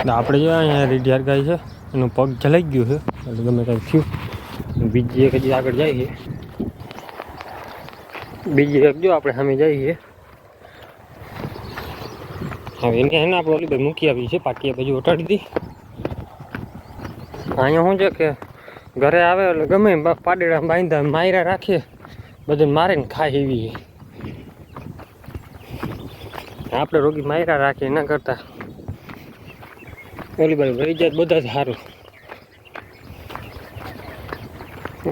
આપણે જો અહીંયા રીઢિયાર ગાય છે, એનું પગ જલાઈ ગયું છે એટલે ગમે કાંઈ થયું. બીજી એક હજી આગળ જાય છે, બીજી એક જો આપણે સામે જઈએ. હવે એને આપણે ઓલી ભાઈ મૂકી આવી છે, પાટિયા બાજુ ઓટાડી હતી. અહીંયા શું છે કે ઘરે આવે એટલે ગમે પાડેડા બાંધા માયરા રાખીએ, બધું મારે ને ખાય એવી. આપણે રોગી માયરા રાખીએ એના કરતા ઓલી બાજુ રહી જાય બધા જ સારું.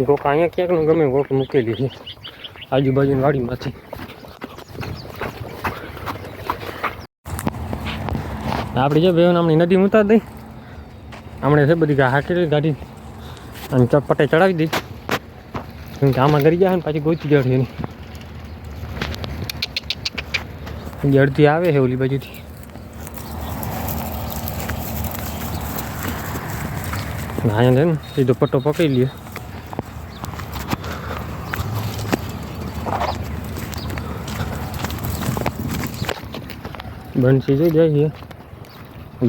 કોક અહીંયા ક્યાંકનું ગમે કોક મૂકેલી છે આજુબાજુની વાડીમાંથી. આપણે જો બે નામની નદી ઉતાર દઈ હમણાં છે બધી હાટેલી ગાડી અને ચટપટે ચડાવી દઈ, કેમ કે આમાં ગરી જાય ને પાછી ગોતી જડે એની જડતી આવે છે ઓલી બાજુથી. અહીંયા છે ને સીધો પટ્ટો પકડી લે. બંસી જોઈ જાય છે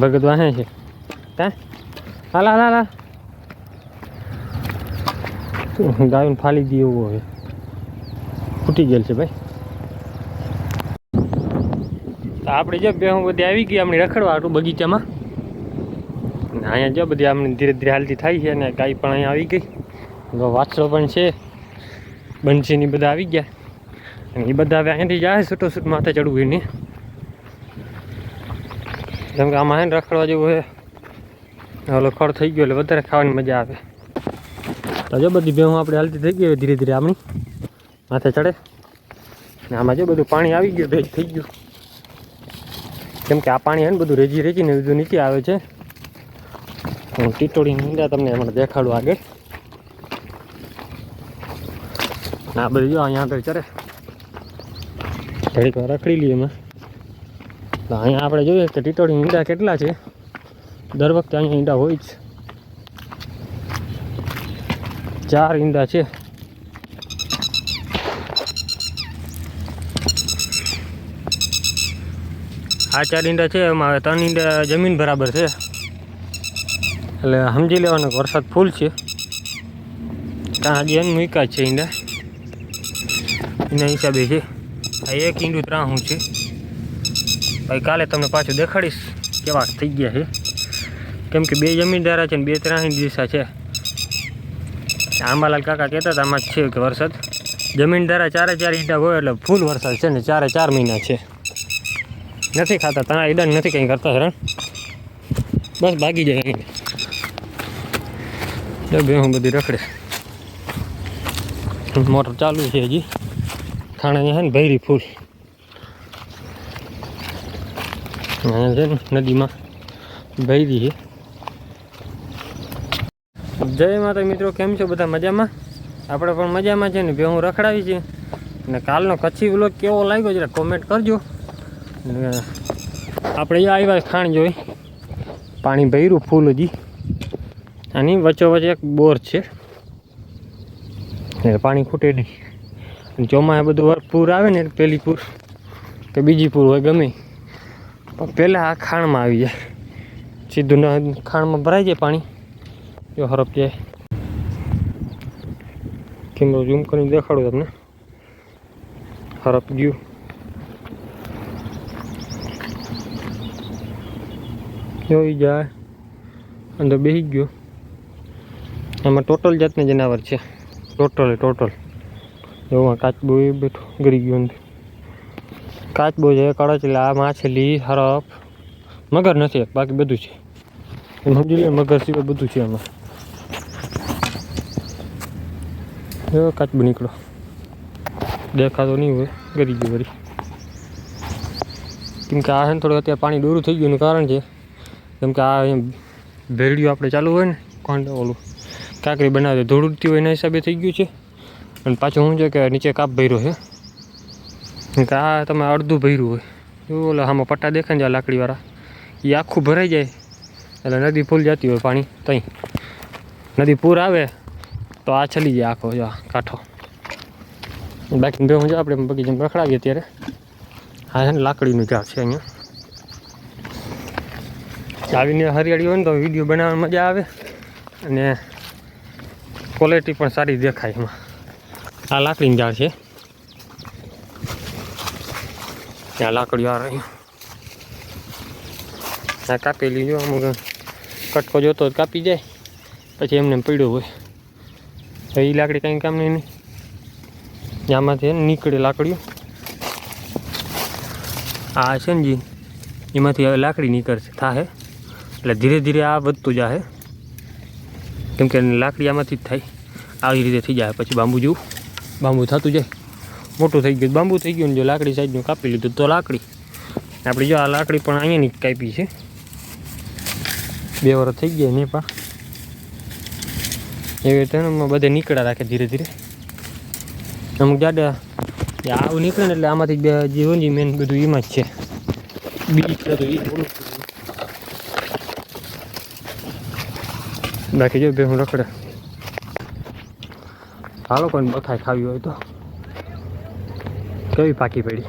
ભગત વાહે છે. હા હાલા હાલા ગાયોને ફાલી દે એવું હવે ફૂટી ગયેલ છે ભાઈ. આપણે જો બે હું બધી આવી ગઈ આપણી રખડવા આટલું બગીચામાં. અહીંયા જો બધી આમને ધીરે ધીરે હાલતી થાય છે અને ગાય પણ અહીંયા આવી ગઈ, વાછડો પણ છે, બંસીની બધા આવી ગયા અને એ બધા હવે અહીંયાથી જાય છૂટો છૂટ માથે ચડવું એને, જેમ કે આમાં હે ને રખડવા જેવું છે. ઓલો ખડ થઈ ગયો એટલે વધારે ખાવાની મજા આવે. તો જો બધી ભેહું આપણે હાલતી થઈ ગઈ ધીરે ધીરે આપણી માથે ચડે ને. આમાં જો બધું પાણી આવી ગયું, ભેજ થઈ ગયું, કેમ કે આ પાણી હે ને બધું રેજી રેજીને બધું નીચે આવે છે. હું ટીટોળી ઊંડા તમને હમણાં દેખાડું આગળ. આ બધી જો અહીંયા આગળ ચડે ઘડીક વાર રખડી લઈએ એમાં. તો અહીંયા આપણે જોઈએ કે ટીટોળી ઈંડા કેટલા છે. દર વખતે અહીંયા ઈંડા હોય જ, 4 ઈંડા છે. આ 4 ઈંડા છે, એમાં હવે 3 ઈંડા જમીન બરાબર છે એટલે સમજી લેવાનો વરસાદ ફૂલ છે. ત્યાં હજી એમ મૂક્યા છે ઈંડા એના હિસાબે છે. આ એક ઈંડું 3 છે ભાઈ. કાલે તમને પાછું દેખાડીશ કેવા થઈ ગયા છે, કેમ કે 2 જમીનદારા છે ને 2 3 દિશા છે. આંબાલાલ કાકા કહેતા હતા આમાં જ છે કે વરસાદ જમીનદારા 4 ઈંડા હોય એટલે ફૂલ વરસાદ છે ને 4 મહિના છે. નથી ખાતા ત્યાં ઈંડા નથી કંઈ કરતા હેરાન, બસ ભાગી જાય અહીં. બે હું બધી રખડે, મોટર ચાલુ છે હજી. ખાણા છે ને ભૈરી ફૂલ છે ને નદીમાં ભૈરી છે. જય માતા મિત્રો, કેમ છો બધા? મજામાં? આપણે પણ મજામાં છે ને. બે હું રખડાવી છે અને કાલનો કચ્છી વ્લોગ કેવો લાગ્યો જરા કોમેન્ટ કરજો. આપણે જે આવ્યા ખાણ જોઈ પાણી ભર્યું ફૂલ હજી. આની વચ્ચોવચ્ચ એક બોર છે એટલે પાણી ખૂટે નહીં. ચોમાસે બધું પૂર આવે ને પહેલી પૂર કે બીજી પૂર હોય ગમે પણ પહેલાં આ ખાણમાં આવી જાય, સીધું ખાણમાં ભરાઈ જાય પાણી. જો હરપ જાય, કેમેરો ઝૂમ કરીને દેખાડું તમને. હરપ ગયું, જોઈ જાય અંદર બેસી ગયો. આમાં ટોટલ જાતના જનાવર છે, ટોટલ. એમાં કાચબો એ બેઠો ગરી ગયો અંદર. કાચબો છે, કળચલા, માછલી, હરપ, મગર નથી એક, બાકી બધું છે. એમ સમજી લે મગર સિવાય બધું છે આમાં. જો કાચબો નીકળો, દેખાતો નહીં હોય, ગરી ગયો વળી. કેમ કે આ છે ને થોડું અત્યારે પાણી દૂરું થઈ ગયું એનું કારણ છે, કેમ કે આ ભેરડીઓ આપણે ચાલુ હોય ને કોણ ઓલું કાંકરી બનાવે ધૂળ ઉડતી હોય એના હિસાબે થઈ ગયું છે. અને પાછું શું છે કે નીચે કાપ ભર્યો છે, કે આ તમે અડધું ભર્યું હોય એવું. ઓલા આમાં પટ્ટા દેખાય જાય લાકડીવાળા, એ આખું ભરાઈ જાય એટલે નદી ફૂલ જતી હોય પાણી. ત્યાં નદી પૂર આવે તો આ છલી જાય આખો જો કાંઠો. બાકી બે હું જો આપણે બગીચામાં રખડાવીએ ત્યારે હા છે ને લાકડીનું ઝાડ છે અહીંયા. આવીને હરિયાળી હોય ને તો વિડીયો બનાવવાની મજા આવે અને ક્વોલિટી પણ સારી દેખાય એમાં. આ લાકડીની ઝાડ છે, ત્યાં લાકડીઓ આ રહી. આ કાપેલી જો અમુક કટકો જોતો કાપી જાય પછી એમને પડ્યો હોય તો એ લાકડી કંઈ કામની નહીં. આમાંથી નીકળે લાકડીઓ. આ છે ને જી એમાંથી હવે લાકડી નીકળશે થાય એટલે ધીરે ધીરે આ વધતું જાય કેમ કે લાકડી આમાંથી જ થાય. આવી રીતે થઈ જાય પછી બાંબુ જેવું બાંબુ થતું જાય. મોટું થઈ ગયું બાંબુ થઈ ગયું ને જો લાકડી સાઈડનું કાપી લીધું તો લાકડી આપણી. જો આ લાકડી પણ અહીંયાની કાપી છે, 2 વર્ષ થઈ ગયા નહીં પણ એવી રીતે બધે નીકળ્યા રાખે ધીરે ધીરે. અમુક જાડા આવું નીકળે ને એટલે આમાંથી બે જે હોય મેન બધું એમાં જ છે. બીજ તો એ બોલું બાકી જો બે હું રખડે. હાલો કોઈને બખાય ખાવી હોય તો કેવી પાકી પડી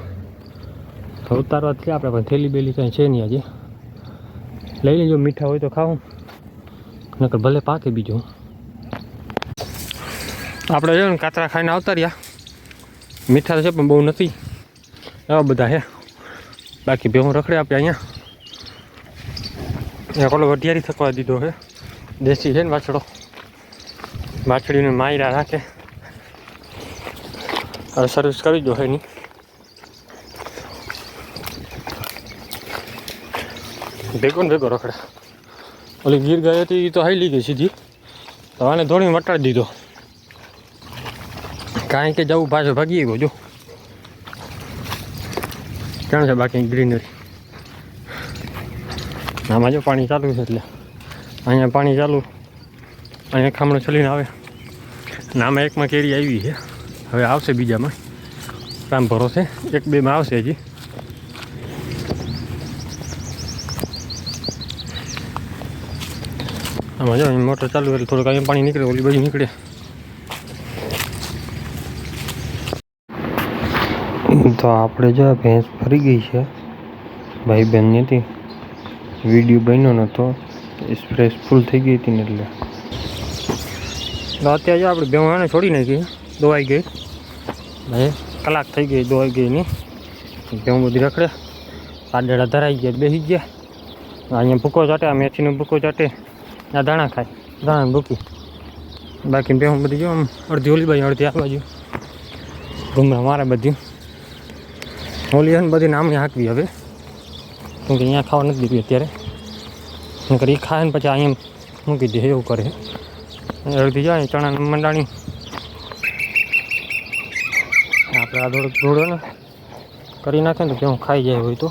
તો ઉતારવાથી આપણે પણ થેલી બેલી કંઈ છે નહીં આજે. લઈ લેજો મીઠા હોય તો ખાવું નકર ભલે પાકે. બીજું આપણે જો ને કાતરા ખાઈને આવતા રહ્યા. મીઠા છે પણ બહુ નથી, એવા બધા છે. બાકી ભેહું રખડે આપણે અહીંયા કોલો વઢિયારી થકવા દીધો છે. દેશી છે ને વાછડો, વાછડીને માયરા રાખે. હવે સર્વિસ કરી દો એની. ભેગો ને ભેગો રખડે. ઓલી ગીર ગઈ હતી તો હાઈ ગઈ સીધી, તો આને ધોળીને વટાડી દીધો. કાંઈ કે જવું પાછો ભાગી ગયો. જો ક્યાં છે બાકી ગ્રીનરી. આમાં જો પાણી ચાલુ છે એટલે અહીંયા પાણી ચાલુ, અહીંયા ખામણો ચલીને આવે. અને આમાં એકમાં કેરી આવી છે, હવે આવશે બીજામાં. કામ ભરોસે 1-2માં આવશે હજી. આમાં જો મોટર ચાલુ એટલે થોડુંક અહીંયા પાણી નીકળે, ઓલી બાજુ નીકળે. તો આપણે જો ભેંસ ફરી ગઈ છે. ભાઈ બહેનની હતી, વિડીયો બન્યો નહોતો, સ્પ્રેસ ફૂલ થઈ ગઈ હતી ને એટલે. તો અત્યારે જો આપણે ભેંસ છોડી નાખી, દોવાઈ ગઈ. ભાઈ કલાક થઈ ગઈ દોવાઈ ગઈ નહીં. ભેંસ બધી રખડે, પાડેડા ધરાઈ ગયા, બેસી ગયા. અહીંયા ભૂકો ચાટે, આ મેથીનો ભૂકો ચાટે, આ દાણા ખાય, દાણા ભૂકી. બાકી ભેંસ બધી જો આમ અડધી ઓલી બાજુ અડધી આ બાજુ ઘૂમરા મારે બધી. ઓલી ને બધી નામની હાંકવી હવે, કેમકે અહીંયા ખાવા નથી દીધી અત્યારે. નકર એ ખાય ને પછી અહીંયા મૂકી દે એવું કરે. અડધી જાય ચણાની મંડાણી. આપણે આ થોડો ને કરી નાખે ને તો કેવું ખાઈ જાય હોય તો.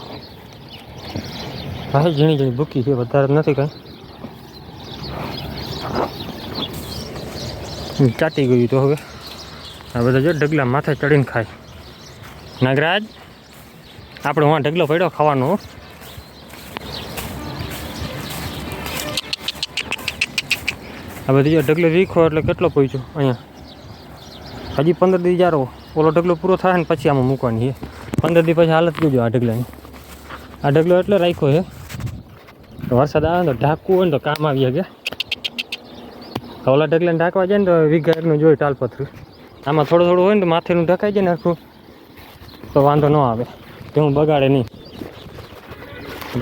હા ઝીણી ઝીણી ભૂકી છે, વધારે નથી કાંઈ. ચાટી ગયું તો હવે આ બધા જો ઢગલા માથે ચડીને ખાય. નાગરાજ આપણે વાં ઢગલો પડ્યો ખાવાનો. આ બધી જો ઢગલો વીખો એટલે કેટલો પહોંચ્યો અહીંયા. હજી 15 દી જારો ઓલો ઢગલો પૂરો થાય ને પછી આમાં મૂકવાની છે. 15 દી પછી હાલત જોજો આ ઢગલાની. આ ઢગલો એટલે રાખ્યો છે વરસાદ આવે ને તો ઢાંકવું હોય ને તો કામ આવી શકે. ઓલા ઢગલાને ઢાંકવા જાય ને તો વીઘા એકનું જોઈએ ટાલપથરું. આમાં થોડું થોડું હોય ને તો માથેનું ઢકાઈ જાય ને આખું તો વાંધો ન આવે, કે હું બગાડે નહીં.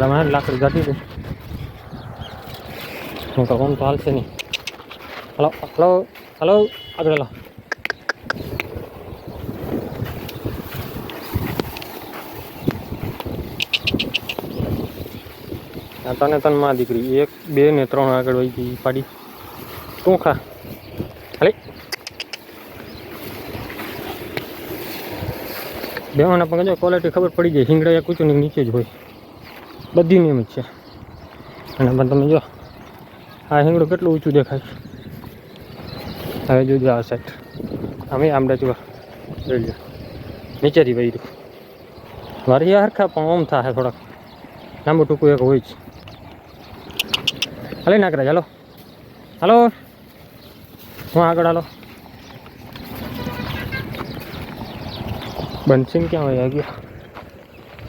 આપણે લાકડી કાઢી દે હું તો આમ તો હાલશે નહીં. હલો હલો હલો આગળ હલો. તને માં દીકરી 1 2 ને 3 આગળ વહી ગઈ પાડી. તું ખા હાલે. બેવાના પણ જો ક્વોલિટી ખબર પડી જાય. શીંગડા યા કૂચું નીચે જ હોય, બધી નિયમ જ છે. અને પણ તમે જો આ શીંગડું કેટલું ઊંચું દેખાય. હવે જોજો આ સાઈડ અમે આમડા જોવા જોઈ લો નીચેથી વહી રહ્યું. વારી હરખા પણ ઓમ થાય થોડાક લાંબુ ટૂંકું એક હોય જ. હાલે નાકરા ચાલો હાલો હું આગળ હાલો. બંસીને ક્યાં હોય ગયા?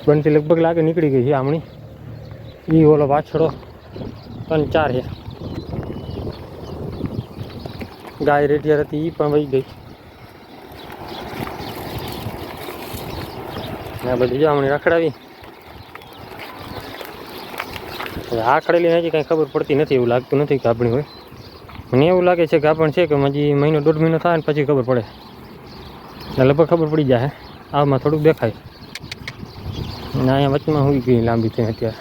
બંસી લગભગ લાગે નીકળી ગઈ છે આમણી. એ ઓલો વાછડો ત્રણ ચાર છે. ગાય રેડિયાર હતી એ પણ વહી ગઈ. આ બધી જામણી રખડાવી. આખડેલી હજી કાંઈ ખબર પડતી નથી, એવું લાગતું નથી કે ગાભણી હોય. મને એવું લાગે છે ગાભણ છે કે હજી મહિનો દોઢ મહિનો થાય ને પછી ખબર પડે. લગભગ ખબર પડી જાય. આમાં થોડુંક દેખાય ને અહીંયા વચમાં હોઈ ગઈ લાંબી થઈ અત્યારે.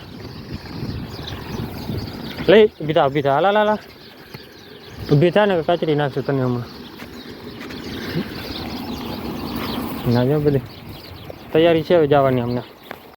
લઈ ઊભી થા હાલા લાલા ઊભી થાય ને કચરી નાખશું તને હમણાં. ના જો બધી તૈયારી છે હવે જવાની અમને.